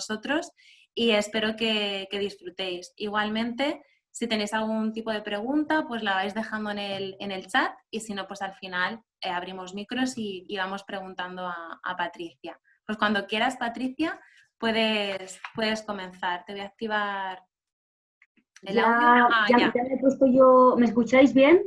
nosotros y espero que disfrutéis. Igualmente, si tenéis algún tipo de pregunta, pues la vais dejando en el chat y si no, pues al final abrimos micros y vamos preguntando a Patricia. Pues cuando quieras, Patricia, puedes comenzar. Te voy a activar el audio. Ya me he puesto yo. ¿Me escucháis bien?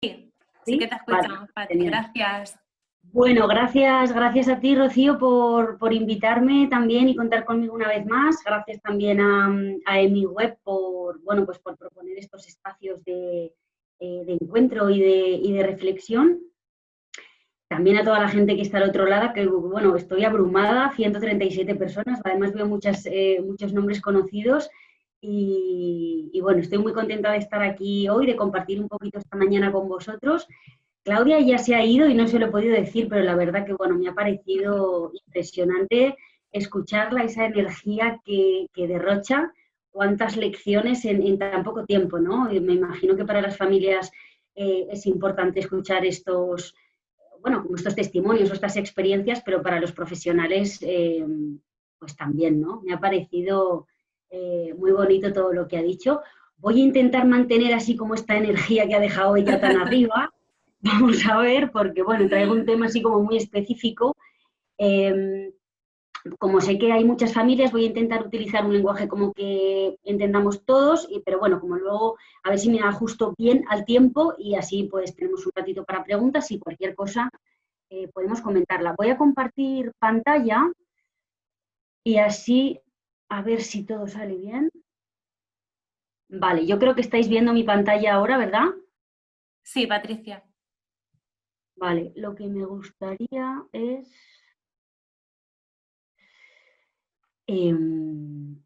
Sí que te escuchamos, Vale, Pati. Gracias. Bueno, gracias a ti, Rocío, por invitarme también y contar conmigo una vez más. Gracias también a EMI Web pues por proponer estos espacios de encuentro y de reflexión. También a toda la gente que está al otro lado, que bueno, estoy abrumada, 137 personas, además veo muchos nombres conocidos y bueno, estoy muy contenta de estar aquí hoy, de compartir un poquito esta mañana con vosotros. Claudia ya se ha ido y no se lo he podido decir, pero la verdad que bueno, me ha parecido impresionante escucharla, esa energía que derrocha, cuántas lecciones en tan poco tiempo, ¿no? Y me imagino que para las familias es importante escuchar como estos testimonios o estas experiencias, pero para los profesionales, pues también, ¿no? Me ha parecido muy bonito todo lo que ha dicho. Voy a intentar mantener así como esta energía que ha dejado ella tan arriba. Vamos a ver, porque bueno, traigo un tema así como muy específico. Como sé que hay muchas familias, voy a intentar utilizar un lenguaje como que entendamos todos, pero bueno, como luego a ver si me ajusto bien al tiempo y así pues tenemos un ratito para preguntas y cualquier cosa podemos comentarla. Voy a compartir pantalla y así a ver si todo sale bien. Vale, yo creo que estáis viendo mi pantalla ahora, ¿verdad? Sí, Patricia. Vale, lo que me gustaría es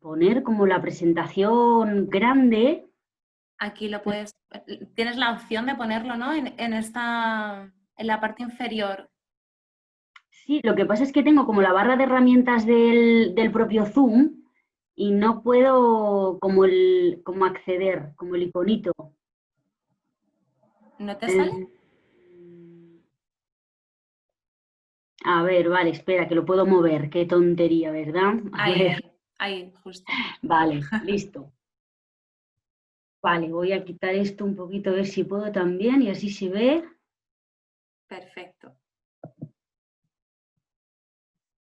poner como la presentación grande. Aquí lo puedes, tienes la opción de ponerlo, ¿no? En la parte inferior. Sí, lo que pasa es que tengo como la barra de herramientas del propio Zoom y no puedo como acceder, como el iconito. ¿No te sale? A ver, vale, espera, que lo puedo mover. Qué tontería, ¿verdad? A ver. Ahí, justo. Vale, listo. Vale, voy a quitar esto un poquito, a ver si puedo también, y así se ve. Perfecto.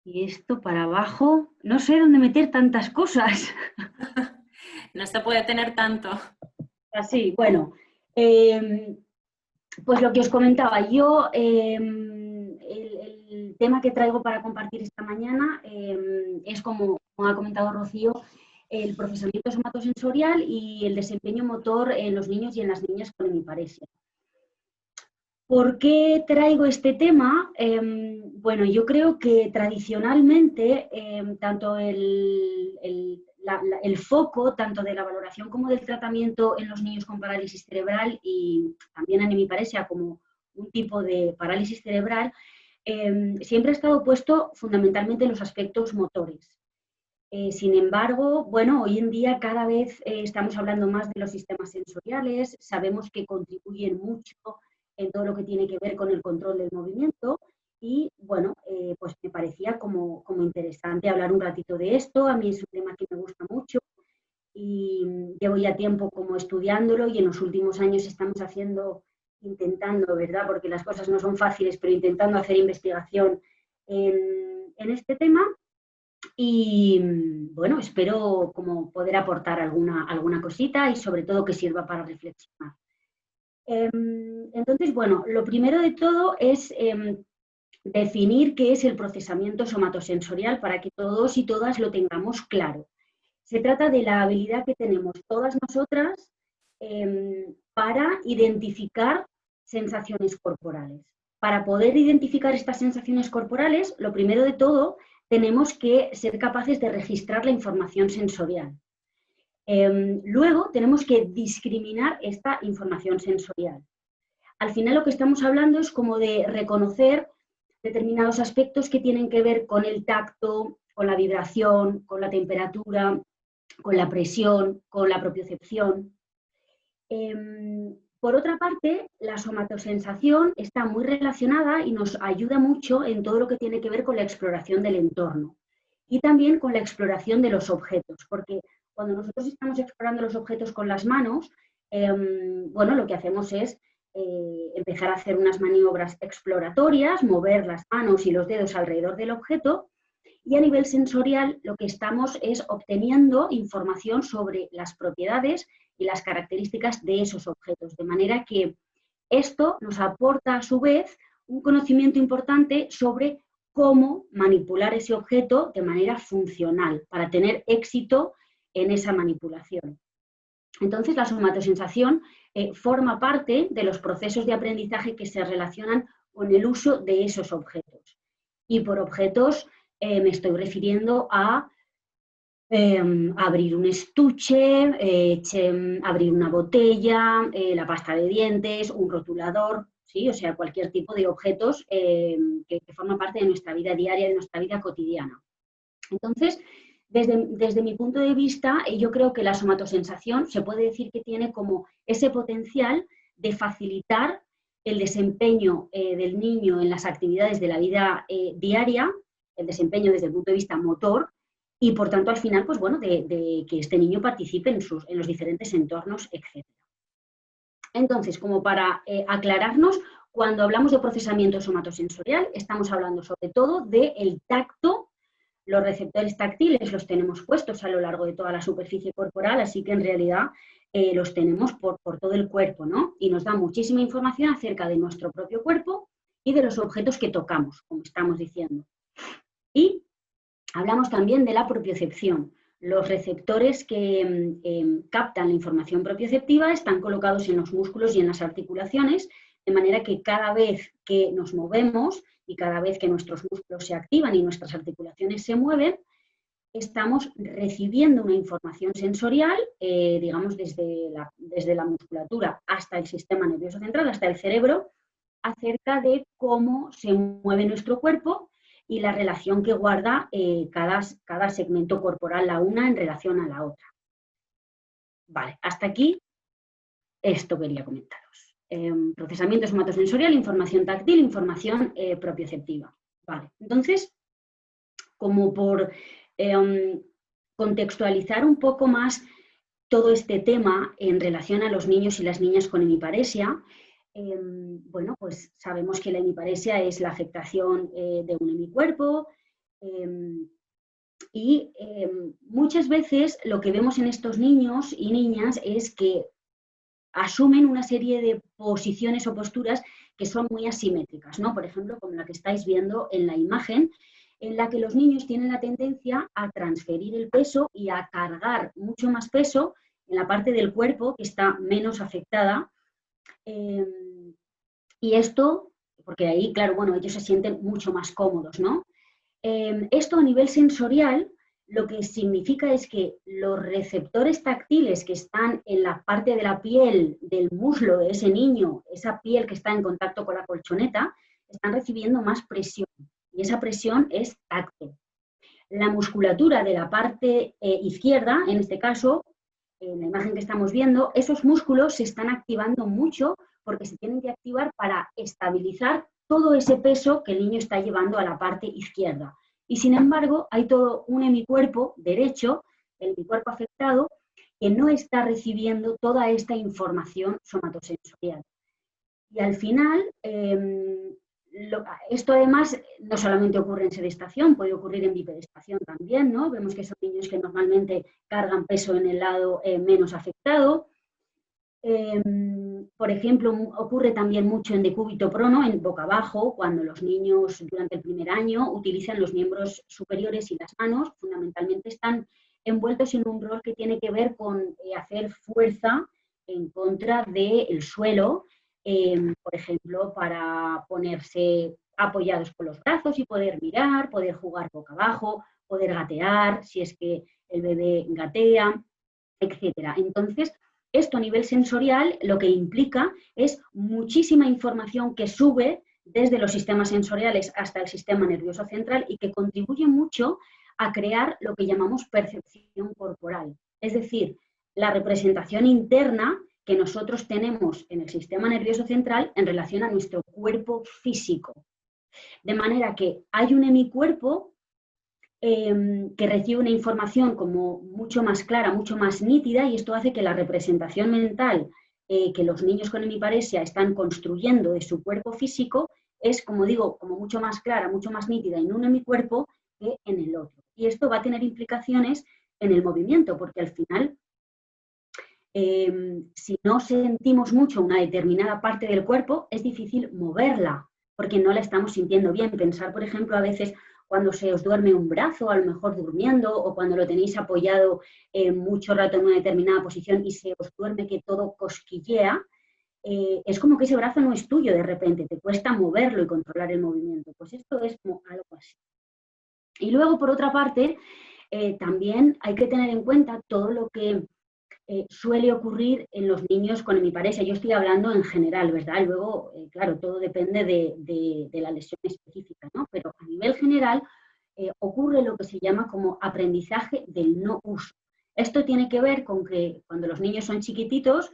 Y esto para abajo. No sé dónde meter tantas cosas. No se puede tener tanto. Así, bueno. Pues lo que os comentaba, yo el tema que traigo para compartir esta mañana es, como ha comentado Rocío, el procesamiento somatosensorial y el desempeño motor en los niños y en las niñas con hemiparesia. ¿Por qué traigo este tema? Bueno, yo creo que tradicionalmente tanto el foco tanto de la valoración como del tratamiento en los niños con parálisis cerebral y también en hemiparesia como un tipo de parálisis cerebral, siempre ha estado puesto fundamentalmente en los aspectos motores. Sin embargo, bueno, hoy en día cada vez estamos hablando más de los sistemas sensoriales, sabemos que contribuyen mucho en todo lo que tiene que ver con el control del movimiento y, bueno, pues me parecía como interesante hablar un ratito de esto. A mí es un tema que me gusta mucho y llevo ya tiempo como estudiándolo y en los últimos años estamos intentando, ¿verdad? Porque las cosas no son fáciles, pero intentando hacer investigación en este tema. Y bueno, espero como poder aportar alguna cosita y sobre todo que sirva para reflexionar. Entonces, bueno, lo primero de todo es definir qué es el procesamiento somatosensorial para que todos y todas lo tengamos claro. Se trata de la habilidad que tenemos todas nosotras para identificar sensaciones corporales. Para poder identificar estas sensaciones corporales, lo primero de todo, tenemos que ser capaces de registrar la información sensorial. Luego tenemos que discriminar esta información sensorial. Al final lo que estamos hablando es como de reconocer determinados aspectos que tienen que ver con el tacto, con la vibración, con la temperatura, con la presión, con la propiocepción. Por otra parte, la somatosensación está muy relacionada y nos ayuda mucho en todo lo que tiene que ver con la exploración del entorno. y también con la exploración de los objetos, porque cuando nosotros estamos explorando los objetos con las manos, bueno, lo que hacemos es empezar a hacer unas maniobras exploratorias, mover las manos y los dedos alrededor del objeto, y a nivel sensorial lo que estamos es obteniendo información sobre las propiedades y las características de esos objetos, de manera que esto nos aporta a su vez un conocimiento importante sobre cómo manipular ese objeto de manera funcional para tener éxito en esa manipulación. Entonces, la somatosensación forma parte de los procesos de aprendizaje que se relacionan con el uso de esos objetos. Y por objetos me estoy refiriendo a abrir un estuche, abrir una botella, la pasta de dientes, un rotulador, ¿sí? O sea, cualquier tipo de objetos que forman parte de nuestra vida diaria, de nuestra vida cotidiana. Entonces, desde mi punto de vista, yo creo que la somatosensación se puede decir que tiene como ese potencial de facilitar el desempeño del niño en las actividades de la vida diaria, el desempeño desde el punto de vista motor, y por tanto al final, pues bueno, de que este niño participe en los diferentes entornos, etc. Entonces, como para aclararnos, cuando hablamos de procesamiento somatosensorial, estamos hablando sobre todo del tacto. Los receptores táctiles los tenemos puestos a lo largo de toda la superficie corporal, así que en realidad los tenemos por todo el cuerpo, ¿no? Y nos da muchísima información acerca de nuestro propio cuerpo y de los objetos que tocamos, como estamos diciendo. Y hablamos también de la propiocepción. Los receptores que captan la información propioceptiva están colocados en los músculos y en las articulaciones, de manera que cada vez que nos movemos y cada vez que nuestros músculos se activan y nuestras articulaciones se mueven, estamos recibiendo una información sensorial, digamos, desde la musculatura hasta el sistema nervioso central, hasta el cerebro, acerca de cómo se mueve nuestro cuerpo y la relación que guarda cada segmento corporal, la una en relación a la otra. Vale, hasta aquí esto quería comentaros. Procesamiento somatosensorial, información táctil, información propioceptiva. Vale, entonces, como por contextualizar un poco más todo este tema en relación a los niños y las niñas con hemiparesia, bueno, pues sabemos que la hemiparesia es la afectación de un hemicuerpo y muchas veces lo que vemos en estos niños y niñas es que asumen una serie de posiciones o posturas que son muy asimétricas, ¿no? Por ejemplo, como la que estáis viendo en la imagen, en la que los niños tienen la tendencia a transferir el peso y a cargar mucho más peso en la parte del cuerpo que está menos afectada. Y esto, porque ahí, claro, bueno, ellos se sienten mucho más cómodos, ¿no? Esto a nivel sensorial lo que significa es que los receptores táctiles que están en la parte de la piel del muslo de ese niño, esa piel que está en contacto con la colchoneta, están recibiendo más presión y esa presión es táctil. La musculatura de la parte izquierda, en este caso, en la imagen que estamos viendo, esos músculos se están activando mucho porque se tienen que activar para estabilizar todo ese peso que el niño está llevando a la parte izquierda. Y sin embargo, hay todo un hemicuerpo derecho, el hemicuerpo afectado, que no está recibiendo toda esta información somatosensorial. Y al final, esto además no solamente ocurre en sedestación, puede ocurrir en bipedestación también, ¿no? Vemos que son niños que normalmente cargan peso en el lado menos afectado. Por ejemplo, ocurre también mucho en decúbito prono, en boca abajo, cuando los niños durante el primer año utilizan los miembros superiores y las manos, fundamentalmente están envueltos en un rol que tiene que ver con hacer fuerza en contra del suelo, por ejemplo, para ponerse apoyados con los brazos y poder mirar, poder jugar boca abajo, poder gatear, si es que el bebé gatea, etc. Entonces, esto a nivel sensorial lo que implica es muchísima información que sube desde los sistemas sensoriales hasta el sistema nervioso central y que contribuye mucho a crear lo que llamamos percepción corporal. Es decir, la representación interna que nosotros tenemos en el sistema nervioso central en relación a nuestro cuerpo físico. De manera que hay un hemicuerpo que recibe una información como mucho más clara, mucho más nítida, y esto hace que la representación mental que los niños con hemiparesia están construyendo de su cuerpo físico es, como digo, como mucho más clara, mucho más nítida en un hemicuerpo que en el otro. Y esto va a tener implicaciones en el movimiento, porque al final, si no sentimos mucho una determinada parte del cuerpo, es difícil moverla, porque no la estamos sintiendo bien. Pensar, por ejemplo, a veces cuando se os duerme un brazo, a lo mejor durmiendo, o cuando lo tenéis apoyado mucho rato en una determinada posición y se os duerme que todo cosquillea, es como que ese brazo no es tuyo de repente, te cuesta moverlo y controlar el movimiento. Pues esto es como algo así. Y luego, por otra parte, también hay que tener en cuenta todo lo que suele ocurrir en los niños con hemiparesia. Yo estoy hablando en general, ¿verdad? Luego, claro, todo depende de la lesión específica, ¿no? Pero a nivel general ocurre lo que se llama como aprendizaje del no uso. Esto tiene que ver con que cuando los niños son chiquititos,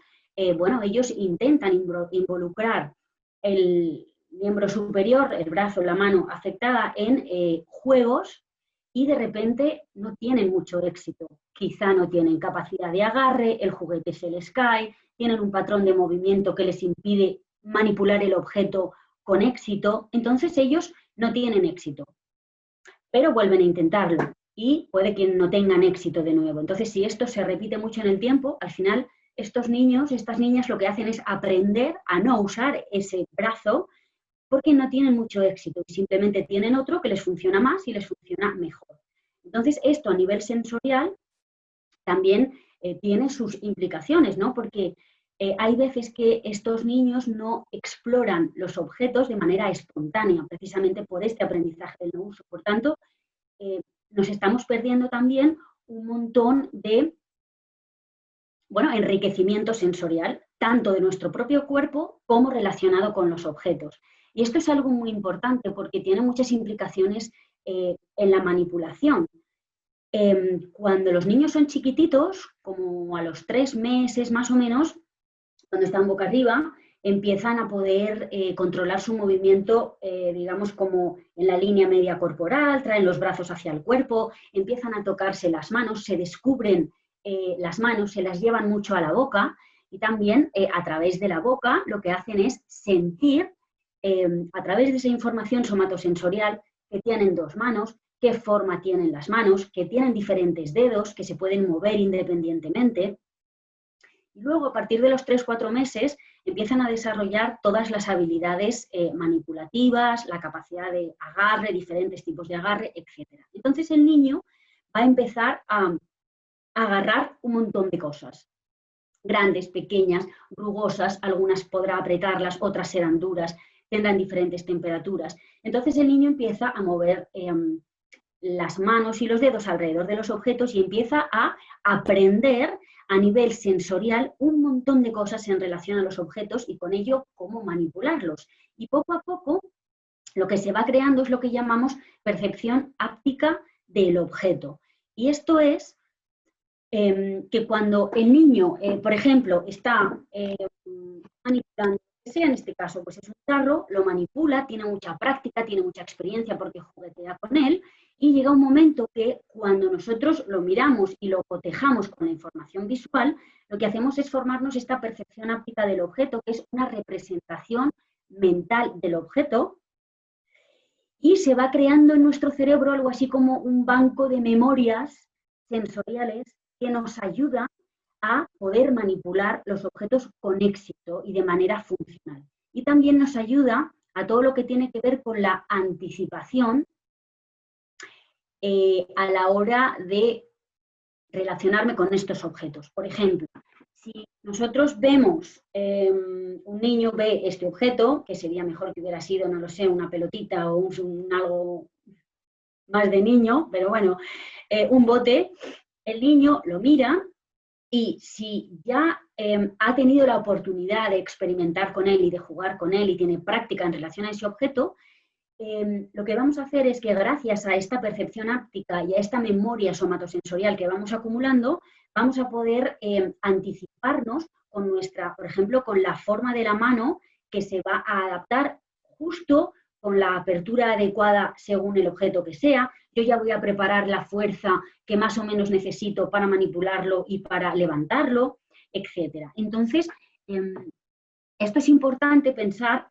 bueno, ellos intentan involucrar el miembro superior, el brazo, la mano afectada en juegos, y de repente no tienen mucho éxito. Quizá no tienen capacidad de agarre, el juguete se les cae, tienen un patrón de movimiento que les impide manipular el objeto con éxito, entonces ellos no tienen éxito, pero vuelven a intentarlo y puede que no tengan éxito de nuevo. Entonces, si esto se repite mucho en el tiempo, al final estos niños, estas niñas lo que hacen es aprender a no usar ese brazo porque no tienen mucho éxito y simplemente tienen otro que les funciona más y les funciona mejor. Entonces, esto a nivel sensorial también tiene sus implicaciones, ¿no? Porque hay veces que estos niños no exploran los objetos de manera espontánea, precisamente por este aprendizaje del no uso. Por tanto, nos estamos perdiendo también un montón de, bueno, enriquecimiento sensorial, tanto de nuestro propio cuerpo como relacionado con los objetos. Y esto es algo muy importante porque tiene muchas implicaciones en la manipulación. Cuando los niños son chiquititos, como a los 3 meses más o menos, cuando están boca arriba, empiezan a poder controlar su movimiento, digamos, como en la línea media corporal, traen los brazos hacia el cuerpo, empiezan a tocarse las manos, se descubren las manos, se las llevan mucho a la boca y también a través de la boca lo que hacen es sentir, a través de esa información somatosensorial, que tienen 2 manos, qué forma tienen las manos, que tienen diferentes dedos, que se pueden mover independientemente. Y luego, a partir de los 3-4 meses, empiezan a desarrollar todas las habilidades manipulativas, la capacidad de agarre, diferentes tipos de agarre, etc. Entonces el niño va a empezar a agarrar un montón de cosas, grandes, pequeñas, rugosas, algunas podrá apretarlas, otras serán duras, tendrán diferentes temperaturas. Entonces el niño empieza a mover las manos y los dedos alrededor de los objetos y empieza a aprender a nivel sensorial un montón de cosas en relación a los objetos y con ello cómo manipularlos. Y poco a poco lo que se va creando es lo que llamamos percepción háptica del objeto. Y esto es que cuando el niño, por ejemplo, está manipulando, sea en este caso, pues es un tarro, lo manipula, tiene mucha práctica, tiene mucha experiencia porque juguetea con él, y llega un momento que cuando nosotros lo miramos y lo cotejamos con la información visual, lo que hacemos es formarnos esta percepción háptica del objeto, que es una representación mental del objeto, y se va creando en nuestro cerebro algo así como un banco de memorias sensoriales que nos ayuda a poder manipular los objetos con éxito y de manera funcional. Y también nos ayuda a todo lo que tiene que ver con la anticipación a la hora de relacionarme con estos objetos. Por ejemplo, si nosotros vemos, un niño ve este objeto, que sería mejor que hubiera sido, no lo sé, una pelotita o algo más de niño, pero bueno, un bote, el niño lo mira y si ya ha tenido la oportunidad de experimentar con él y de jugar con él y tiene práctica en relación a ese objeto, lo que vamos a hacer es que gracias a esta percepción háptica y a esta memoria somatosensorial que vamos acumulando, vamos a poder anticiparnos con nuestra, por ejemplo, con la forma de la mano que se va a adaptar justo con la apertura adecuada según el objeto que sea, yo ya voy a preparar la fuerza que más o menos necesito para manipularlo y para levantarlo, etc. Entonces, esto es importante pensar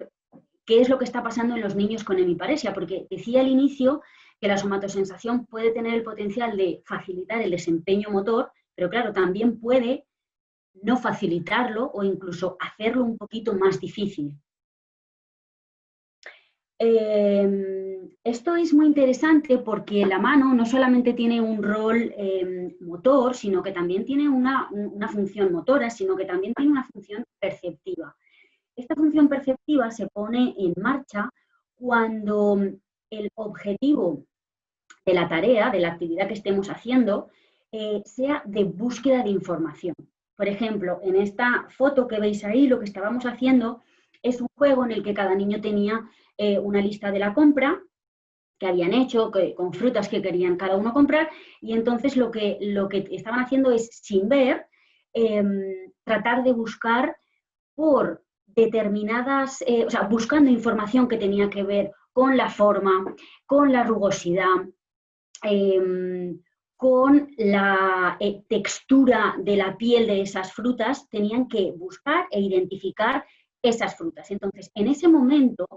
qué es lo que está pasando en los niños con hemiparesia, porque decía al inicio que la somatosensación puede tener el potencial de facilitar el desempeño motor, pero claro, también puede no facilitarlo o incluso hacerlo un poquito más difícil. Esto es muy interesante porque la mano no solamente tiene un rol motor, sino que también tiene una función motora, sino que también tiene una función perceptiva. Esta función perceptiva se pone en marcha cuando el objetivo de la tarea, de la actividad que estemos haciendo, sea de búsqueda de información. Por ejemplo, en esta foto que veis ahí, lo que estábamos haciendo es un juego en el que cada niño tenía una lista de la compra que habían hecho, con frutas que querían cada uno comprar, y entonces lo que estaban haciendo es, sin ver, tratar de buscar por determinadas, o sea, buscando información que tenía que ver con la forma, con la rugosidad, con la textura de la piel de esas frutas, tenían que buscar e identificar esas frutas. Entonces, en ese momento,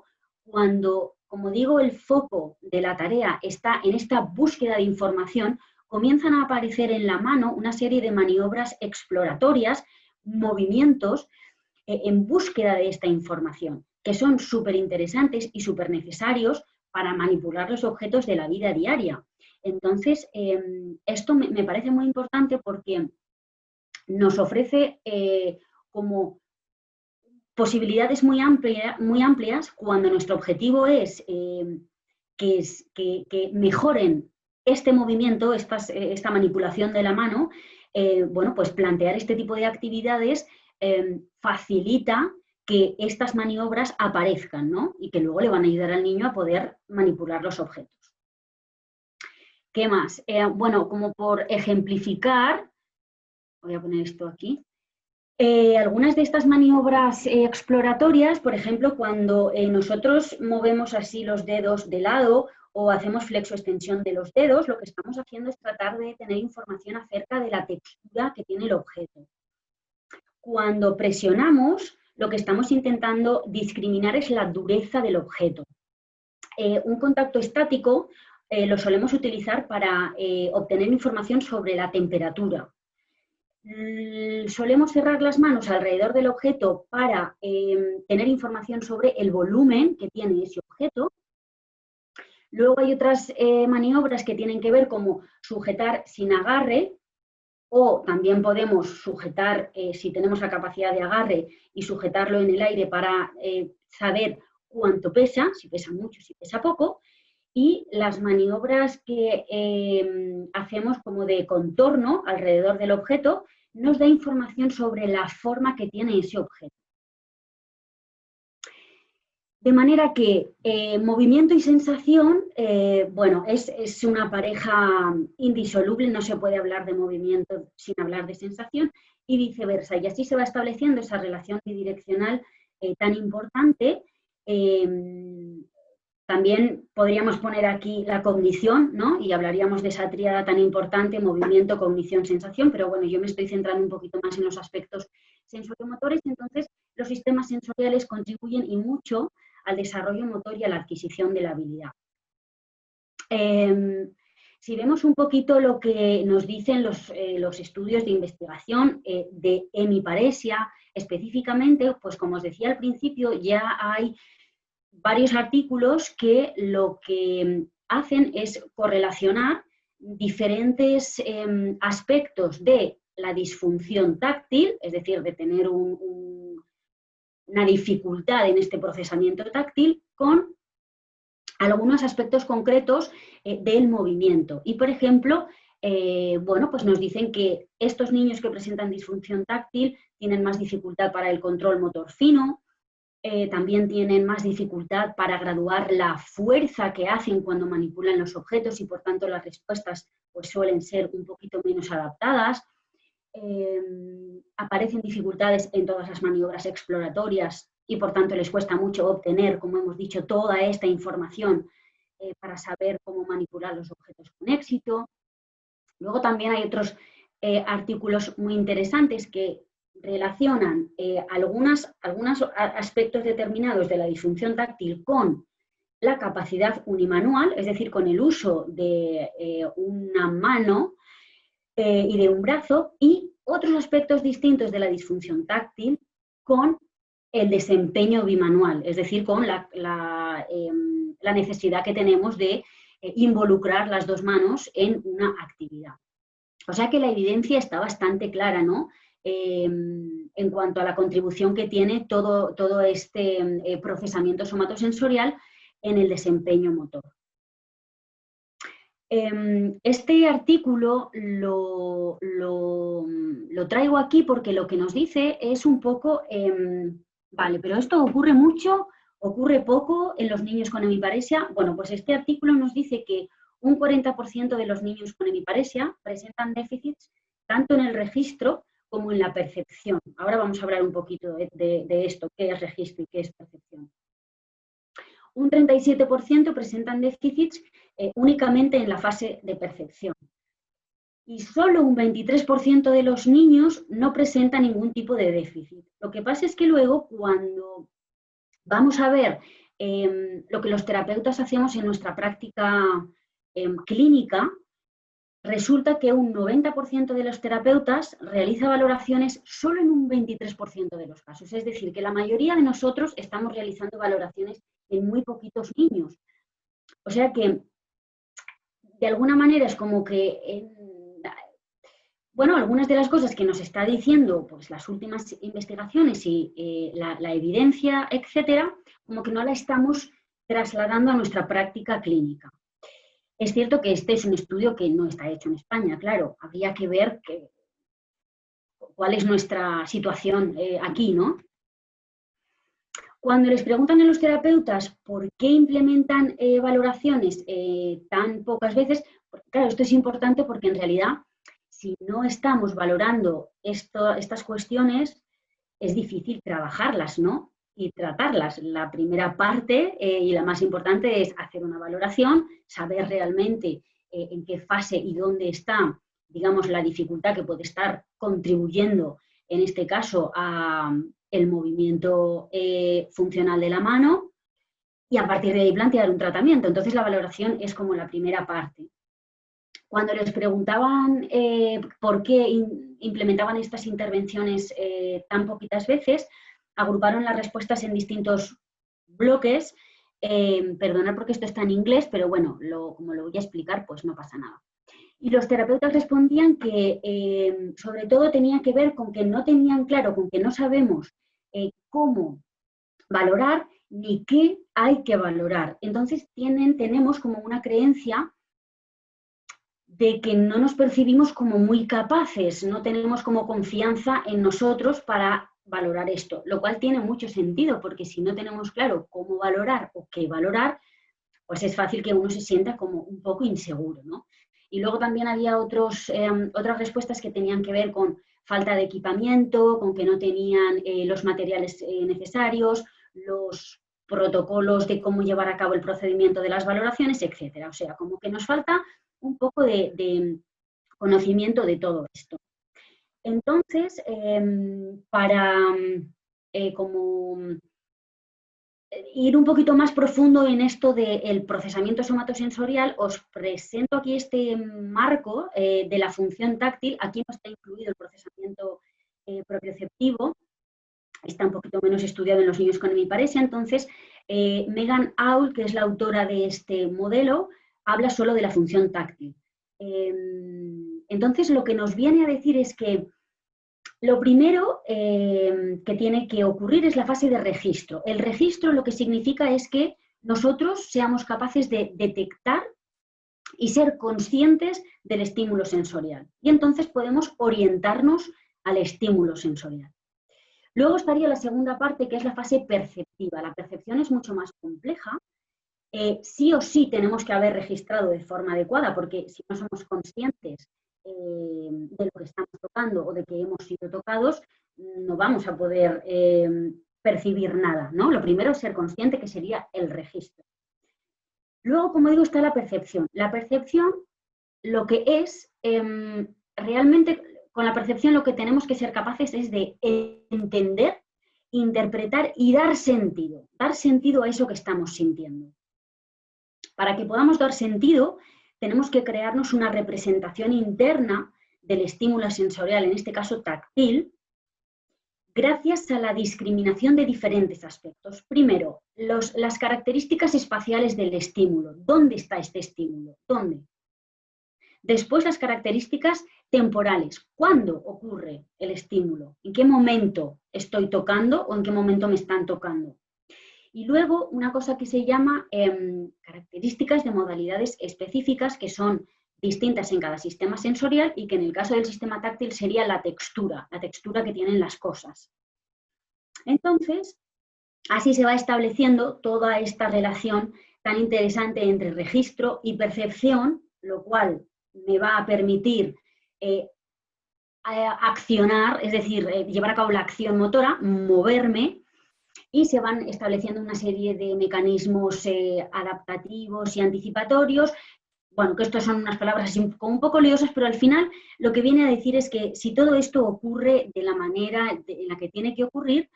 cuando, como digo, el foco de la tarea está en esta búsqueda de información, comienzan a aparecer en la mano una serie de maniobras exploratorias, movimientos en búsqueda de esta información, que son súper interesantes y súper necesarios para manipular los objetos de la vida diaria. Entonces, esto me parece muy importante porque nos ofrece como posibilidades muy amplias cuando nuestro objetivo es que mejoren este movimiento, esta manipulación de la mano. Bueno, pues plantear este tipo de actividades facilita que estas maniobras aparezcan, ¿no? Y que luego le van a ayudar al niño a poder manipular los objetos. ¿Qué más? Bueno, como por ejemplificar, voy a poner esto aquí, algunas de estas maniobras exploratorias, por ejemplo, cuando nosotros movemos así los dedos de lado o hacemos flexoextensión de los dedos, lo que estamos haciendo es tratar de tener información acerca de la textura que tiene el objeto. Cuando presionamos, lo que estamos intentando discriminar es la dureza del objeto. Un contacto estático lo solemos utilizar para obtener información sobre la temperatura. Solemos cerrar las manos alrededor del objeto para tener información sobre el volumen que tiene ese objeto. Luego hay otras maniobras que tienen que ver como sujetar sin agarre, o también podemos sujetar, si tenemos la capacidad de agarre, y sujetarlo en el aire para saber cuánto pesa, si pesa mucho, si pesa poco. Y las maniobras que hacemos como de contorno alrededor del objeto nos da información sobre la forma que tiene ese objeto. De manera que movimiento y sensación, bueno, es una pareja indisoluble, no se puede hablar de movimiento sin hablar de sensación y viceversa. Y así se va estableciendo esa relación bidireccional tan importante. También podríamos poner aquí la cognición, ¿no? Y hablaríamos de esa tríada tan importante, movimiento, cognición, sensación, pero bueno, yo me estoy centrando un poquito más en los aspectos sensorio-motores. Entonces, los sistemas sensoriales contribuyen y mucho al desarrollo motor y a la adquisición de la habilidad. Si vemos un poquito lo que nos dicen los estudios de investigación de hemiparesia específicamente, pues como os decía al principio, ya hay varios artículos que lo que hacen es correlacionar diferentes aspectos de la disfunción táctil, es decir, de tener una dificultad en este procesamiento táctil, con algunos aspectos concretos del movimiento. Y, por ejemplo, bueno, pues nos dicen que estos niños que presentan disfunción táctil tienen más dificultad para el control motor fino, también tienen más dificultad para graduar la fuerza que hacen cuando manipulan los objetos y, por tanto, las respuestas pues, suelen ser un poquito menos aparecen dificultades en todas las maniobras exploratorias y por tanto les cuesta mucho obtener, como hemos dicho, toda esta información para saber cómo manipular los objetos con éxito. Luego también hay otros artículos muy interesantes que relacionan algunos aspectos determinados de la disfunción táctil con la capacidad unimanual, es decir, con el uso de una mano y de un brazo, y otros aspectos distintos de la disfunción táctil con el desempeño bimanual, es decir, con la necesidad que tenemos de involucrar las dos manos en una actividad. O sea que la evidencia está bastante clara, ¿no? En cuanto a la contribución que tiene todo este procesamiento somatosensorial en el desempeño motor. Este artículo lo traigo aquí porque lo que nos dice es un poco, vale, pero esto ocurre mucho, ocurre poco en los niños con hemiparesia. Bueno, pues este artículo nos dice que un 40% de los niños con hemiparesia presentan déficits tanto en el registro como en la percepción. Ahora vamos a hablar un poquito de esto, qué es registro y qué es percepción. Un 37% presentan déficits únicamente en la fase de percepción. Y solo un 23% de los niños no presenta ningún tipo de déficit. Lo que pasa es que luego, cuando vamos a ver lo que los terapeutas hacemos en nuestra práctica clínica, resulta que un 90% de los terapeutas realiza valoraciones solo en un 23% de los casos. Es decir, que la mayoría de nosotros estamos realizando valoraciones en muy poquitos niños. O sea que, de alguna manera, es como que, bueno, algunas de las cosas que nos está diciendo pues, las últimas investigaciones y la evidencia, etcétera, como que no la estamos trasladando a nuestra práctica clínica. Es cierto que este es un estudio que no está hecho en España, claro, habría que ver cuál es nuestra situación aquí, ¿no? Cuando les preguntan a los terapeutas por qué implementan valoraciones tan pocas veces, claro, esto es importante porque en realidad, si no estamos valorando estas cuestiones, es difícil trabajarlas, ¿no? Y tratarlas. La primera parte y la más importante es hacer una valoración, saber realmente en qué fase y dónde está, digamos, la dificultad que puede estar contribuyendo, en este caso, al movimiento funcional de la mano, y a partir de ahí plantear un tratamiento. Entonces, la valoración es como la primera parte. Cuando les preguntaban por qué implementaban estas intervenciones tan poquitas veces, agruparon las respuestas en distintos bloques. Perdonad porque esto está en inglés, pero bueno, como lo voy a explicar, pues no pasa nada. Y los terapeutas respondían que sobre todo tenía que ver con que no tenían claro, con que no sabemos cómo valorar ni qué hay que valorar. Entonces tenemos como una creencia de que no nos percibimos como muy capaces, no tenemos como confianza en nosotros para valorar esto, lo cual tiene mucho sentido, porque si no tenemos claro cómo valorar o qué valorar, pues es fácil que uno se sienta como un poco inseguro, ¿no? Y luego también había otras respuestas que tenían que ver con falta de equipamiento, con que no tenían los materiales necesarios, los protocolos de cómo llevar a cabo el procedimiento de las valoraciones, etcétera. O sea, como que nos falta un poco de conocimiento de todo esto. Entonces, para como ir un poquito más profundo en esto del procesamiento somatosensorial, os presento aquí este marco de la función táctil. Aquí no está incluido el procesamiento propioceptivo, está un poquito menos estudiado en los niños con hemiparesia. Entonces, Megan Aul, que es la autora de este modelo, habla solo de la función táctil. Entonces, lo que nos viene a decir es que lo primero que tiene que ocurrir es la fase de registro. El registro lo que significa es que nosotros seamos capaces de detectar y ser conscientes del estímulo sensorial. Y entonces podemos orientarnos al estímulo sensorial. Luego estaría la segunda parte, que es la fase perceptiva. La percepción es mucho más compleja. Sí o sí tenemos que haber registrado de forma adecuada, porque si no somos conscientes de lo que estamos tocando o de que hemos sido tocados, no vamos a poder percibir nada, ¿no? Lo primero es ser consciente, que sería el registro. Luego, como digo, está la percepción. La percepción, lo que es, realmente con la percepción lo que tenemos que ser capaces es de entender, interpretar y dar sentido a eso que estamos sintiendo. Para que podamos dar sentido, tenemos que crearnos una representación interna del estímulo sensorial, en este caso táctil, gracias a la discriminación de diferentes aspectos. Primero, las características espaciales del estímulo. ¿Dónde está este estímulo? ¿Dónde? Después, las características temporales. ¿Cuándo ocurre el estímulo? ¿En qué momento estoy tocando o en qué momento me están tocando? Y luego, una cosa que se llama características de modalidades específicas, que son distintas en cada sistema sensorial y que en el caso del sistema táctil sería la textura que tienen las cosas. Entonces, así se va estableciendo toda esta relación tan interesante entre registro y percepción, lo cual me va a permitir accionar, es decir, llevar a cabo la acción motora, moverme, y se van estableciendo una serie de mecanismos adaptativos y anticipatorios. Bueno, que estos son unas palabras así como un poco liosas, pero al final lo que viene a decir es que si todo esto ocurre de la manera en la que tiene que ocurrir,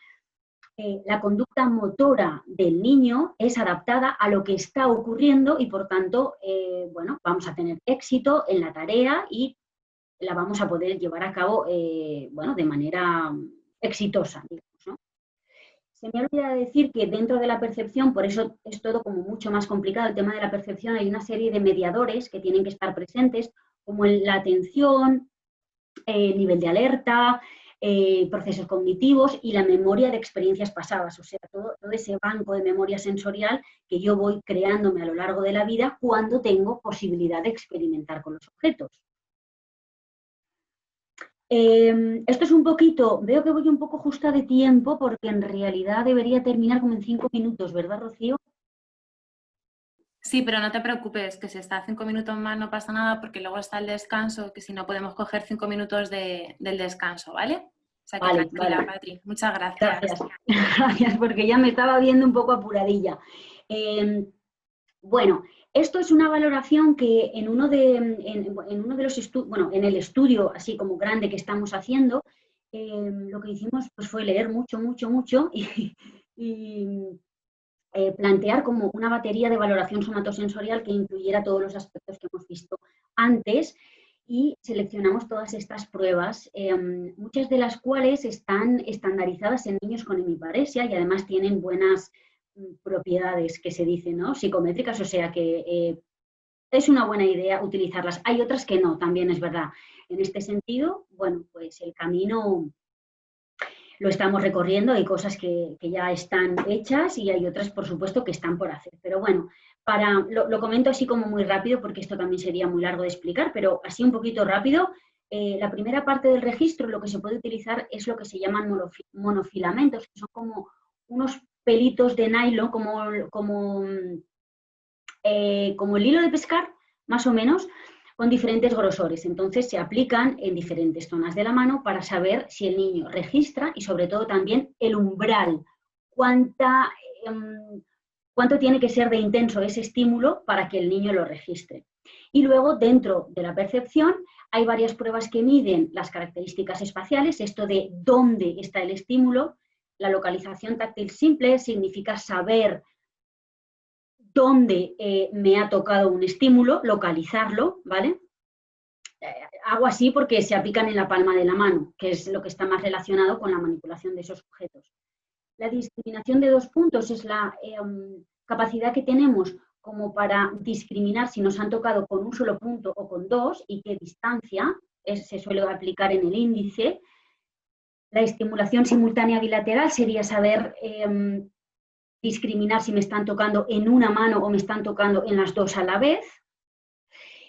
la conducta motora del niño es adaptada a lo que está ocurriendo y, por tanto, bueno, vamos a tener éxito en la tarea y la vamos a poder llevar a cabo, bueno, de manera exitosa, digamos, ¿no? Se me olvida decir que dentro de la percepción, por eso es todo como mucho más complicado el tema de la percepción, hay una serie de mediadores que tienen que estar presentes, como la atención, el nivel de alerta, procesos cognitivos y la memoria de experiencias pasadas, o sea, todo ese banco de memoria sensorial que yo voy creándome a lo largo de la vida cuando tengo posibilidad de experimentar con los objetos. Esto es un poquito, veo que voy un poco justa de tiempo porque en realidad debería terminar como en 5 minutos, ¿verdad, Rocío? Sí, pero no te preocupes, que si está 5 minutos más no pasa nada porque luego está el descanso, que si no podemos coger 5 minutos del descanso, ¿vale? O sea que Vale, tranquila, vale. Patri. Muchas gracias. Gracias. Gracias, porque ya me estaba viendo un poco apuradilla. Bueno, esto es una valoración que en uno de los estudios, bueno, en el estudio así como grande que estamos haciendo, lo que hicimos pues, fue leer mucho y plantear como una batería de valoración somatosensorial que incluyera todos los aspectos que hemos visto antes y seleccionamos todas estas pruebas, muchas de las cuales están estandarizadas en niños con hemiparesia y además tienen buenas propiedades que se dicen, ¿no? Psicométricas, o sea que es una buena idea utilizarlas. Hay otras que no, también es verdad. En este sentido, bueno, pues el camino lo estamos recorriendo, hay cosas que ya están hechas y hay otras, por supuesto, que están por hacer. Pero bueno, lo comento así como muy rápido porque esto también sería muy largo de explicar, pero así un poquito rápido. La primera parte del registro, lo que se puede utilizar es lo que se llaman monofilamentos, que son como unos pelitos de nylon, como el hilo de pescar, más o menos, con diferentes grosores. Entonces se aplican en diferentes zonas de la mano para saber si el niño registra y sobre todo también el umbral, cuánto tiene que ser de intenso ese estímulo para que el niño lo registre. Y luego dentro de la percepción hay varias pruebas que miden las características espaciales, esto de dónde está el estímulo. La localización táctil simple significa saber dónde me ha tocado un estímulo, localizarlo, ¿vale? Hago así porque se aplican en la palma de la mano, que es lo que está más relacionado con la manipulación de esos objetos. La discriminación de 2 puntos es la capacidad que tenemos como para discriminar si nos han tocado con un solo punto o con 2 y qué distancia, se suele aplicar en el índice. La estimulación simultánea bilateral sería saber discriminar si me están tocando en una mano o me están tocando en las 2 a la vez.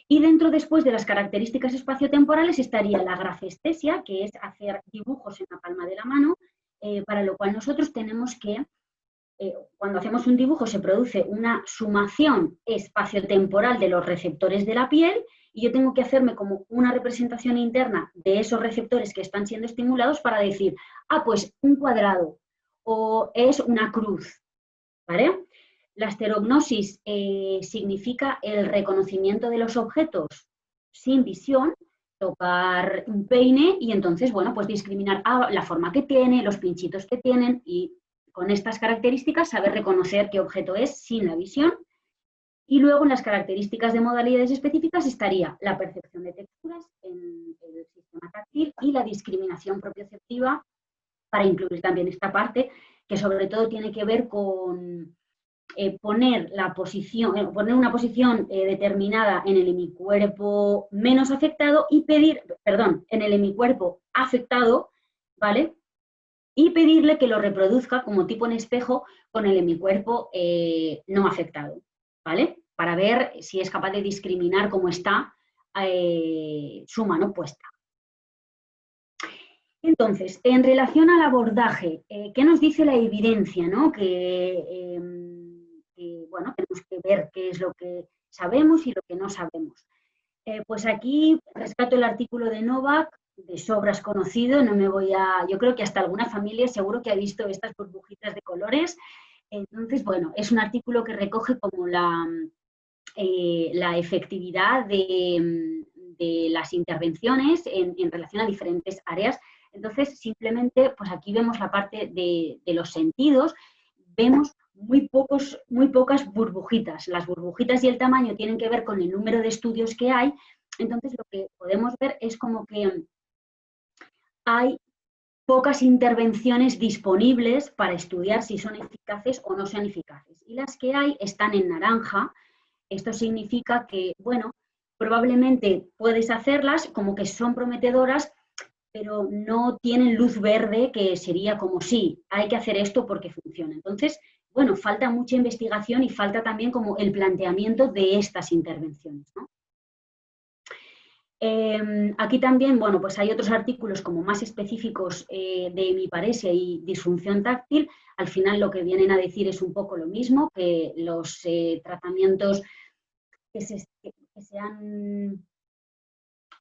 Y dentro después de las características espaciotemporales estaría la grafestesia, que es hacer dibujos en la palma de la mano, para lo cual nosotros tenemos que, cuando hacemos un dibujo se produce una sumación espaciotemporal de los receptores de la piel y yo tengo que hacerme como una representación interna de esos receptores que están siendo estimulados para decir, ah, pues un cuadrado, o es una cruz, ¿vale? La asterognosis significa el reconocimiento de los objetos sin visión, tocar un peine y entonces, bueno, pues discriminar la forma que tiene, los pinchitos que tienen y con estas características saber reconocer qué objeto es sin la visión. Y luego en las características de modalidades específicas estaría la percepción de texturas en el sistema táctil y la discriminación propioceptiva, para incluir también esta parte, que sobre todo tiene que ver con poner una posición determinada en el hemicuerpo menos afectado y en el hemicuerpo afectado, ¿vale? Y pedirle que lo reproduzca como tipo en espejo con el hemicuerpo no afectado, ¿vale? Para ver si es capaz de discriminar cómo está su mano puesta. Entonces, en relación al abordaje, ¿qué nos dice la evidencia, ¿no? Bueno, tenemos que ver qué es lo que sabemos y lo que no sabemos. Pues aquí rescato el artículo de Novak, de sobras conocido, yo creo que hasta alguna familia seguro que ha visto estas burbujitas de colores. Entonces, bueno, es un artículo que recoge como la efectividad de las intervencionas en relación a diferentes áreas. Entonces, simplemente, pues aquí vemos la parte de los sentidos, vemos muy pocas burbujitas. Las burbujitas y el tamaño tienen que ver con el número de estudios que hay. Entonces, lo que podemos ver es como que hay pocas intervenciones disponibles para estudiar si son eficaces o no son eficaces. Y las que hay están en naranja. Esto significa que, bueno, probablemente puedes hacerlas como que son prometedoras, pero no tienen luz verde, que sería como sí, hay que hacer esto porque funciona. Entonces, bueno, falta mucha investigación y falta también como el planteamiento de estas intervenciones, ¿no? Aquí también, bueno, pues hay otros artículos como más específicos de hemiparesia y disfunción táctil. Al final lo que vienen a decir es un poco lo mismo, que los tratamientos que se han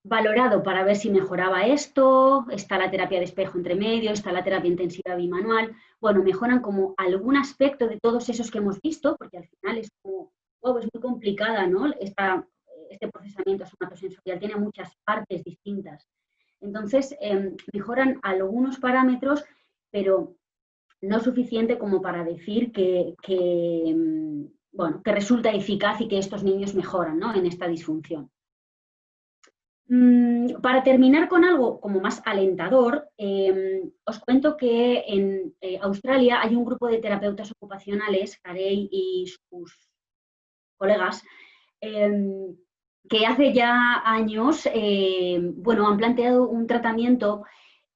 valorado para ver si mejoraba esto, está la terapia de espejo entre medio, está la terapia intensiva bimanual, bueno, mejoran como algún aspecto de todos esos que hemos visto, porque al final es como, wow, es muy complicada, ¿no? Este procesamiento somatosensorial tiene muchas partes distintas. Entonces, mejoran algunos parámetros, pero no suficiente como para decir bueno, que resulta eficaz y que estos niños mejoran, ¿no?, en esta disfunción. Para terminar con algo como más alentador, os cuento que en Australia hay un grupo de terapeutas ocupacionales, Carey y sus colegas, que hace ya años, bueno, han planteado un tratamiento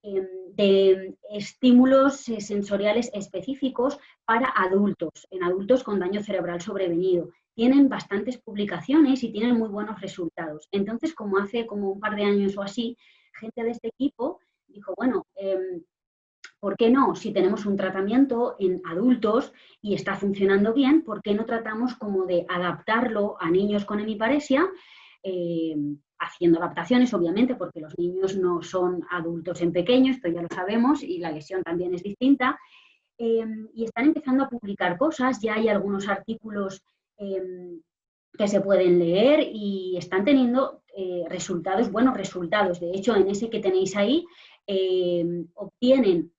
de estímulos sensoriales específicos para adultos, en adultos con daño cerebral sobrevenido. Tienen bastantes publicaciones y tienen muy buenos resultados. Entonces, como hace como un par de años o así, gente de este equipo dijo, bueno, ¿por qué no? Si tenemos un tratamiento en adultos y está funcionando bien, ¿por qué no tratamos como de adaptarlo a niños con hemiparesia? Haciendo adaptaciones, obviamente, porque los niños no son adultos en pequeño, esto ya lo sabemos, y la lesión también es distinta. Y están empezando a publicar cosas, ya hay algunos artículos que se pueden leer y están teniendo resultados, buenos resultados. De hecho, en ese que tenéis ahí, obtienen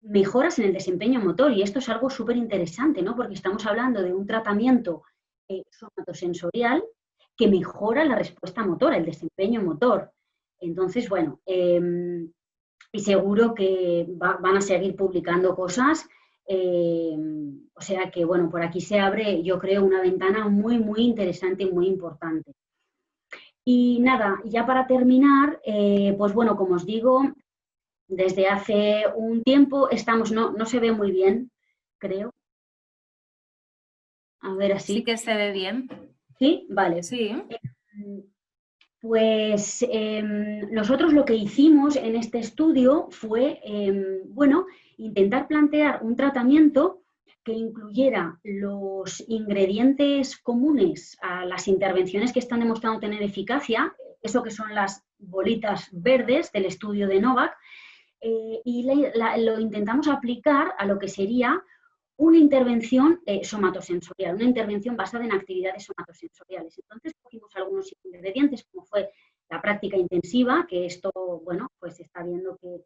mejoras en el desempeño motor, y esto es algo súper interesante, ¿no? Porque estamos hablando de un tratamiento somatosensorial que mejora la respuesta motora, el desempeño motor. Entonces, bueno, y seguro que van a seguir publicando cosas, o sea que, bueno, por aquí se abre, yo creo, una ventana muy, muy interesante y muy importante. Y nada, ya para terminar, pues bueno, como os digo, desde hace un tiempo estamos, no se ve muy bien, creo. A ver, así. Sí que se ve bien. ¿Sí? Vale. Sí. Pues nosotros lo que hicimos en este estudio fue, bueno, intentar plantear un tratamiento que incluyera los ingredientes comunes a las intervenciones que están demostrando tener eficacia, eso que son las bolitas verdes del estudio de Novak, y lo intentamos aplicar a lo que sería una intervención somatosensorial, una intervención basada en actividades somatosensoriales. Entonces cogimos algunos ingredientes, como fue la práctica intensiva, que esto, bueno, pues se está viendo que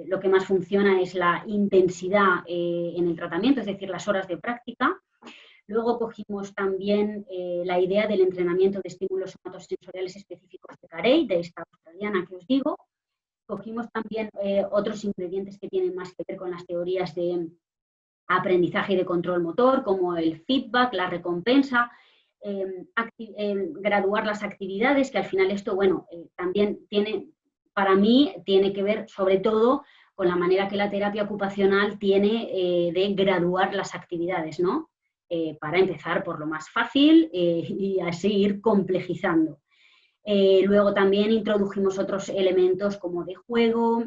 lo que más funciona es la intensidad en el tratamiento, es decir, las horas de práctica. Luego cogimos también la idea del entrenamiento de estímulos somatosensoriales específicos de Carey, de esta australiana que os digo. Cogimos también otros ingredientes que tienen más que ver con las teorías de aprendizaje y de control motor, como el feedback, la recompensa, graduar las actividades, que al final esto, bueno, también tiene, para mí, tiene que ver sobre todo con la manera que la terapia ocupacional tiene de graduar las actividades, ¿no? Para empezar por lo más fácil y así ir complejizando. Luego también introdujimos otros elementos como de juego,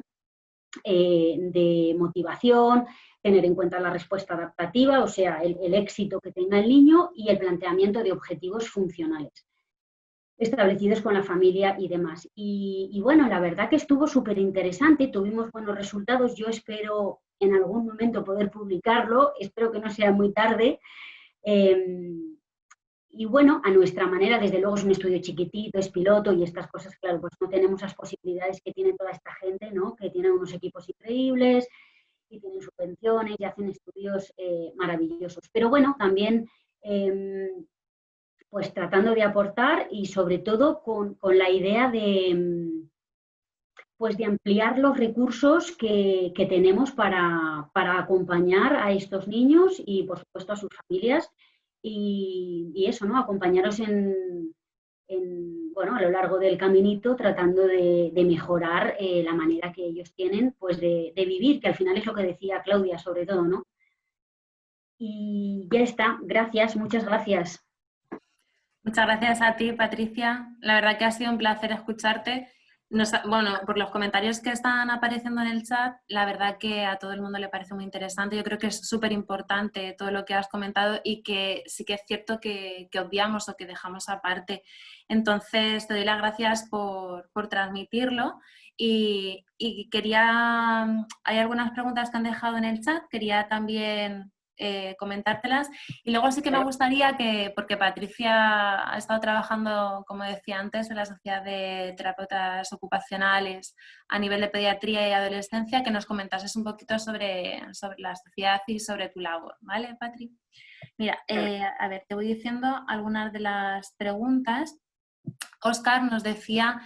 de motivación, tener en cuenta la respuesta adaptativa, o sea, el éxito que tenga el niño y el planteamiento de objetivos funcionales establecidos con la familia y demás. Y bueno, la verdad que estuvo súper interesante, tuvimos buenos resultados, yo espero en algún momento poder publicarlo, espero que no sea muy tarde. Y bueno, a nuestra manera, desde luego es un estudio chiquitito, es piloto y estas cosas, claro, pues no tenemos las posibilidades que tiene toda esta gente, ¿no? Que tienen unos equipos increíbles y tienen subvenciones y hacen estudios maravillosos. Pero bueno, también pues tratando de aportar y sobre todo con la idea de, pues de ampliar los recursos que tenemos para acompañar a estos niños y por supuesto a sus familias y eso, ¿no? Acompañaros bueno, a lo largo del caminito tratando de mejorar la manera que ellos tienen pues de vivir, que al final es lo que decía Claudia sobre todo, ¿no? Y ya está, gracias, muchas gracias. Muchas gracias a ti, Patricia. La verdad que ha sido un placer escucharte. Bueno, por los comentarios que están apareciendo en el chat, la verdad que a todo el mundo le parece muy interesante. Yo creo que es súper importante todo lo que has comentado y que sí que es cierto que obviamos o que dejamos aparte. Entonces, te doy las gracias por transmitirlo y quería, hay algunas preguntas que han dejado en el chat, quería también comentártelas. Y luego sí que me gustaría que, porque Patricia ha estado trabajando, como decía antes, en la Sociedad de Terapeutas Ocupacionales a nivel de pediatría y adolescencia, que nos comentases un poquito sobre la sociedad y sobre tu labor, ¿vale, Patri? Mira, a ver, te voy diciendo algunas de las preguntas. Óscar nos decía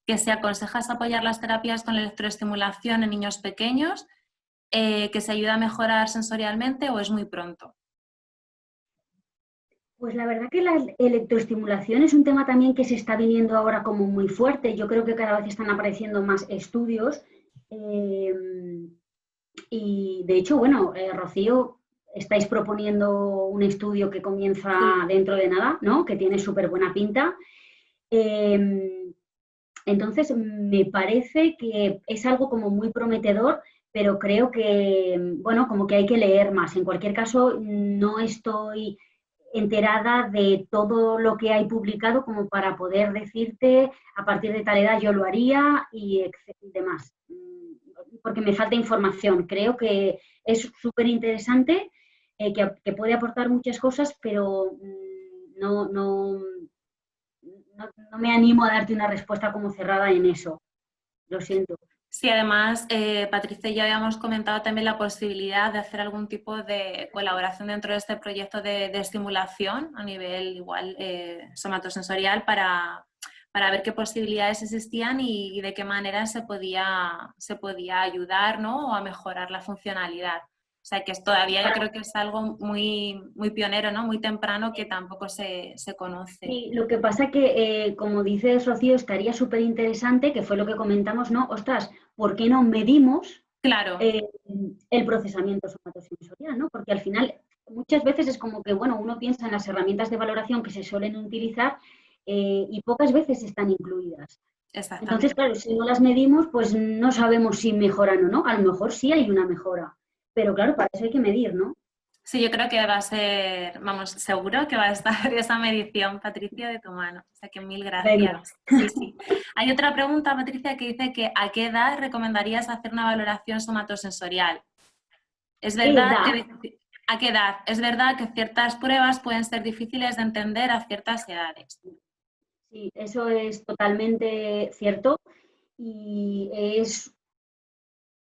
que si aconsejas apoyar las terapias con electroestimulación en niños pequeños, que se ayuda a mejorar sensorialmente o es muy pronto. Pues la verdad que la electroestimulación es un tema también que se está viniendo ahora como muy fuerte. Yo creo que cada vez están apareciendo más estudios y de hecho, bueno, Rocío, estáis proponiendo un estudio que comienza dentro de nada, ¿no? Que tiene súper buena pinta. Entonces, me parece que es algo como muy prometedor, pero creo que, bueno, como que hay que leer más. En cualquier caso, no estoy enterada de todo lo que hay publicado como para poder decirte a partir de tal edad yo lo haría y demás, porque me falta información. Creo que es súper interesante, que puede aportar muchas cosas, pero no me animo a darte una respuesta como cerrada en eso. Lo siento. Sí, además, Patricia y yo habíamos comentado también la posibilidad de hacer algún tipo de colaboración dentro de este proyecto de estimulación a nivel igual somatosensorial para ver qué posibilidades existían y de qué manera se podía ayudar, ¿no? O a mejorar la funcionalidad. O sea, que todavía yo creo que es algo muy, muy pionero, ¿no? Muy temprano que tampoco se conoce. Sí, lo que pasa que, como dices, Rocío, estaría súper interesante, que fue lo que comentamos, ¿no? Ostras, ¿por qué no medimos claro. El procesamiento somatosensorial, ¿no? Porque al final muchas veces es como que, bueno, uno piensa en las herramientas de valoración que se suelen utilizar y pocas veces están incluidas. Entonces, claro, si no las medimos, pues no sabemos si mejoran o no. A lo mejor sí hay una mejora, pero claro, para eso hay que medir, ¿no? Sí, yo creo que va a ser, vamos, seguro que va a estar esa medición, Patricia, de tu mano. O sea que mil Venga. gracias. Sí, sí. Hay otra pregunta, Patricia, que dice que ¿a qué edad recomendarías hacer una valoración somatosensorial? Es ¿Qué verdad edad? que, ¿a qué edad? Es verdad que ciertas pruebas pueden ser difíciles de entender a ciertas edades. Sí, eso es totalmente cierto y es,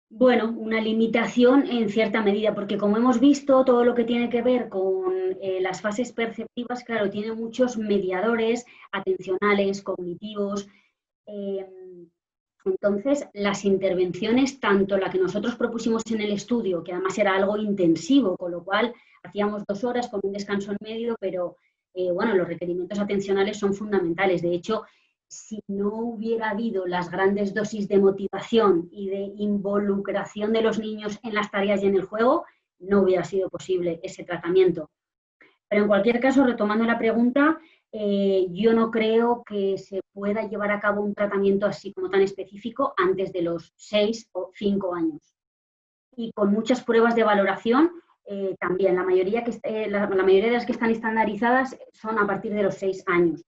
bueno, una limitación en cierta medida, porque como hemos visto, todo lo que tiene que ver con las fases perceptivas, claro, tiene muchos mediadores atencionales, cognitivos. eh, entonces, las intervenciones, tanto la que nosotros propusimos en el estudio, que además era algo intensivo, con lo cual hacíamos 2 horas con un descanso en medio, pero bueno, los requerimientos atencionales son fundamentales. De hecho, si no hubiera habido las grandes dosis de motivación y de involucración de los niños en las tareas y en el juego, no hubiera sido posible ese tratamiento. Pero en cualquier caso, retomando la pregunta, yo no creo que se pueda llevar a cabo un tratamiento así como tan específico antes de los 6 o 5 años. Y con muchas pruebas de valoración también. La mayoría de las que están estandarizadas son a partir de los 6 años.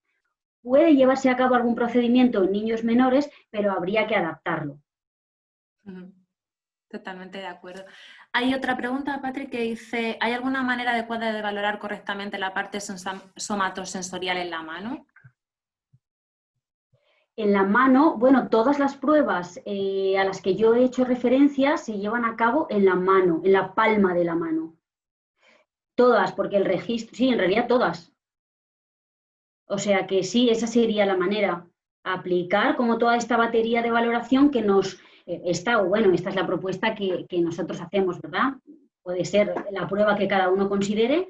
Puede llevarse a cabo algún procedimiento en niños menores, pero habría que adaptarlo. Totalmente de acuerdo. Hay otra pregunta, Patrick, que dice, ¿hay alguna manera adecuada de valorar correctamente la parte somatosensorial en la mano? En la mano, bueno, todas las pruebas a las que yo he hecho referencia se llevan a cabo en la mano, en la palma de la mano. Todas, porque el registro, sí, en realidad todas. O sea que sí, esa sería la manera. Aplicar como toda esta batería de valoración que nos está, o bueno, esta es la propuesta que nosotros hacemos, ¿verdad? Puede ser la prueba que cada uno considere,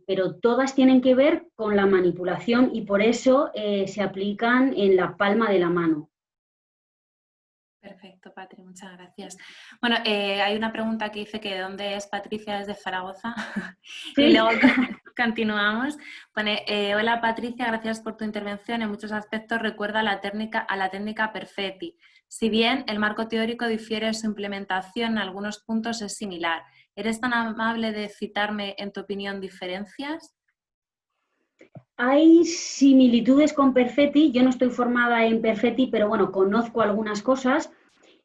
pero todas tienen que ver con la manipulación y por eso se aplican en la palma de la mano. Perfecto, Patri, muchas gracias. Bueno, hay una pregunta que dice que ¿de dónde es Patricia? ¿Es de Zaragoza? Y Sí. luego continuamos. Pone, hola Patricia, gracias por tu intervención. En muchos aspectos recuerda a la técnica Perfetti. Si bien el marco teórico difiere, su implementación en algunos puntos es similar. ¿Eres tan amable de citarme, en tu opinión, diferencias? Hay similitudes con Perfetti. Yo no estoy formada en Perfetti, pero bueno, conozco algunas cosas.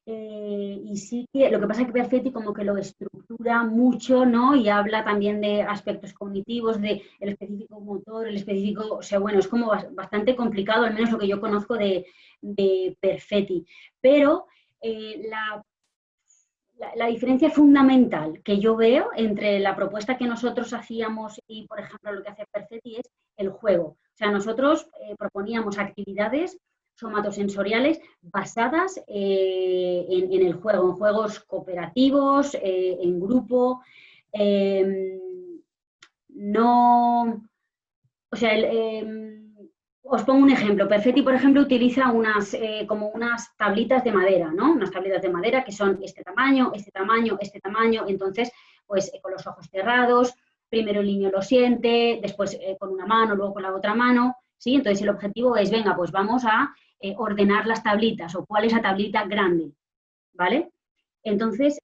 Y sí que lo que pasa es que Perfetti como que lo estructura mucho, ¿no? Y habla también de aspectos cognitivos, de el específico motor, el específico, o sea, bueno, es como bastante complicado, al menos lo que yo conozco de Perfetti. Pero la diferencia fundamental que yo veo entre la propuesta que nosotros hacíamos y, por ejemplo, lo que hace Perfetti es el juego. O sea, nosotros proponíamos actividades somatosensoriales basadas en el juego, en juegos cooperativos, en grupo. No, o sea, os pongo un ejemplo. Perfetti, por ejemplo, utiliza como unas tablitas de madera, ¿no? Unas tablitas de madera que son este tamaño, este tamaño, este tamaño. Entonces, pues con los ojos cerrados, primero el niño lo siente, después con una mano, luego con la otra mano, ¿sí? Entonces el objetivo es, venga, pues vamos a ordenar las tablitas o cuál es la tablita grande, ¿vale? Entonces,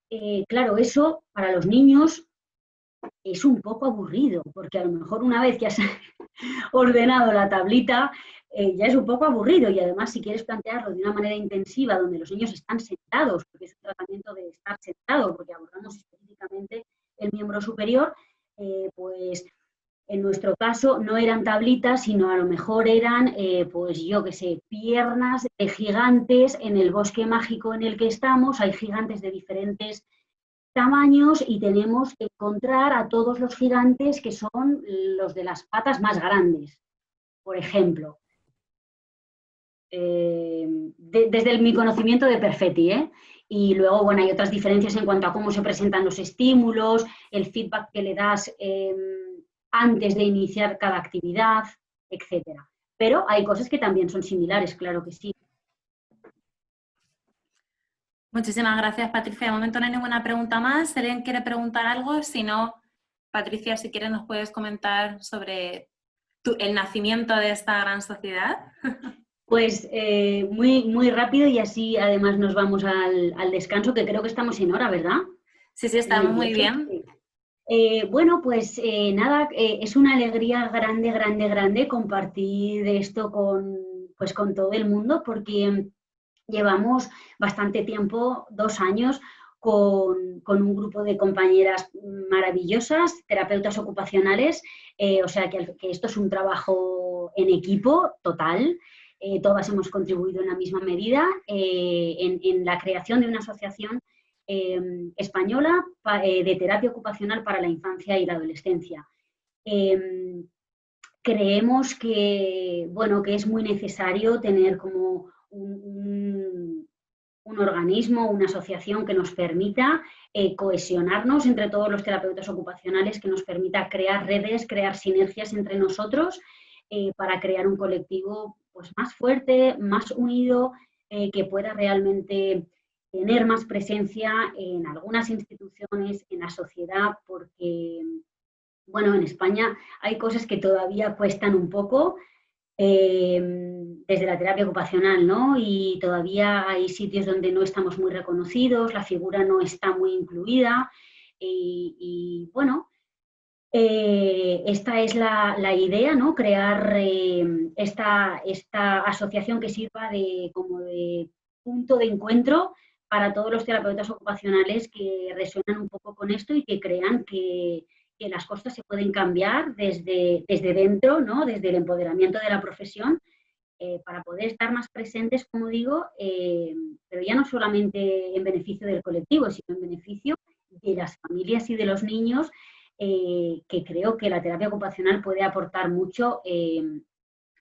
claro, eso para los niños es un poco aburrido, porque a lo mejor una vez que has ordenado la tablita, ya es un poco aburrido y además si quieres plantearlo de una manera intensiva donde los niños están sentados, porque es un tratamiento de estar sentado, porque abordamos específicamente el miembro superior, pues en nuestro caso no eran tablitas, sino a lo mejor eran, pues yo qué sé, piernas de gigantes en el bosque mágico en el que estamos, hay gigantes de diferentes tamaños y tenemos que encontrar a todos los gigantes que son los de las patas más grandes, por ejemplo. Desde mi conocimiento de Perfetti, ¿eh? Y luego, bueno, hay otras diferencias en cuanto a cómo se presentan los estímulos, el feedback que le das antes de iniciar cada actividad, etcétera. Pero hay cosas que también son similares, claro que sí. Muchísimas gracias, Patricia. De momento no hay ninguna pregunta más. Si alguien quiere preguntar algo, si no, Patricia, si quieres nos puedes comentar sobre el nacimiento de esta gran sociedad. Pues muy rápido y así además nos vamos al descanso, que creo que estamos en hora, ¿verdad? Sí, sí, está muy nervioso. bien. Sí. Bueno, pues nada, es una alegría grande, grande, grande compartir esto pues, con todo el mundo, porque llevamos bastante tiempo, 2 años, con un grupo de compañeras maravillosas, terapeutas ocupacionales, o sea que esto es un trabajo en equipo total. Todas hemos contribuido en la misma medida en la creación de una asociación española de terapia ocupacional para la infancia y la adolescencia. Creemos que, bueno, que es muy necesario tener como un organismo, una asociación que nos permita cohesionarnos entre todos los terapeutas ocupacionales, que nos permita crear redes, crear sinergias entre nosotros para crear un colectivo pues, más fuerte, más unido, que pueda realmente tener más presencia en algunas instituciones, en la sociedad, porque, bueno, en España hay cosas que todavía cuestan un poco, desde la terapia ocupacional, ¿no? Y todavía hay sitios donde no estamos muy reconocidos, la figura no está muy incluida y bueno, esta es la idea, ¿no? Crear esta asociación que sirva como de punto de encuentro para todos los terapeutas ocupacionales que resuenan un poco con esto y que crean que las cosas se pueden cambiar desde dentro, ¿no? Desde el empoderamiento de la profesión, para poder estar más presentes, como digo, pero ya no solamente en beneficio del colectivo, sino en beneficio de las familias y de los niños, que creo que la terapia ocupacional puede aportar mucho en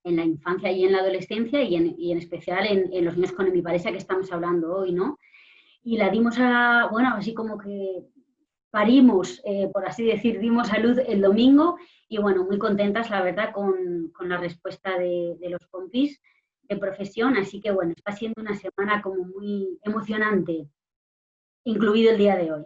la infancia y en la adolescencia y en especial en los niños con hemiparesia que estamos hablando hoy, ¿no? Y la dimos bueno, así como que parimos, por así decir, dimos a luz el domingo y bueno, muy contentas, la verdad, con la respuesta de los compis de profesión, así que bueno, está siendo una semana como muy emocionante, incluido el día de hoy.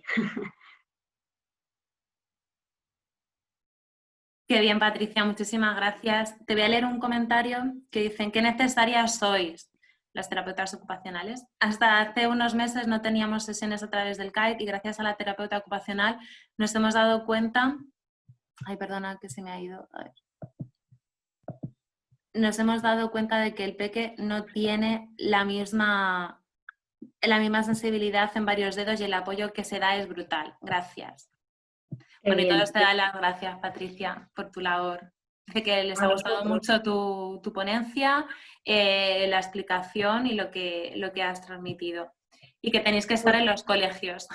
Qué bien, Patricia, muchísimas gracias. Te voy a leer un comentario que dicen: qué necesarias sois las terapeutas ocupacionales. Hasta hace unos meses no teníamos sesiones a través del CAIT y gracias a la terapeuta ocupacional nos hemos dado cuenta... Ay, perdona, que se me ha ido. A ver. Nos hemos dado cuenta de que el peque no tiene la misma sensibilidad en varios dedos y el apoyo que se da es brutal. Gracias. Bueno, y todos te dan las gracias, Patricia, por tu labor. Dice que les ha gustado mucho tu ponencia, la explicación y lo que has transmitido. Y que tenéis que estar en los colegios.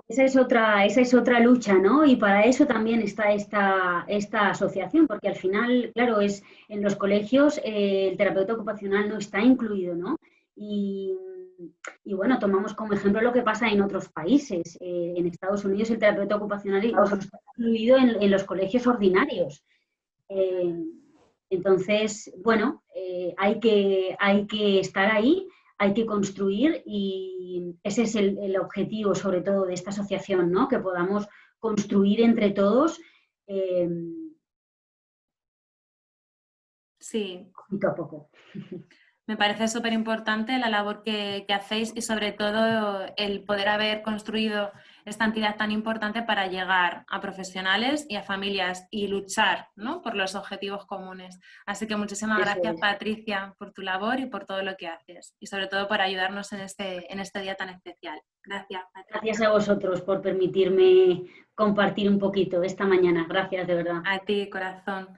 Esa es otra lucha, ¿no? Y para eso también está esta asociación, porque al final, claro, en los colegios el terapeuta ocupacional no está incluido, ¿no? Y bueno, tomamos como ejemplo lo que pasa en otros países. En Estados Unidos el terapeuta ocupacional incluso está incluido en los colegios ordinarios. Entonces, bueno, hay que estar ahí, hay que construir y ese es el objetivo sobre todo de esta asociación, ¿no? Que podamos construir entre todos Sí. poquito a poco. Me parece súper importante la labor que hacéis y sobre todo el poder haber construido esta entidad tan importante para llegar a profesionales y a familias y luchar, ¿no?, por los objetivos comunes. Así que muchísimas gracias, Patricia, por tu labor y por todo lo que haces y sobre todo por ayudarnos en este día tan especial. Gracias, Patricia. Gracias a vosotros por permitirme compartir un poquito esta mañana. Gracias, de verdad. A ti, corazón.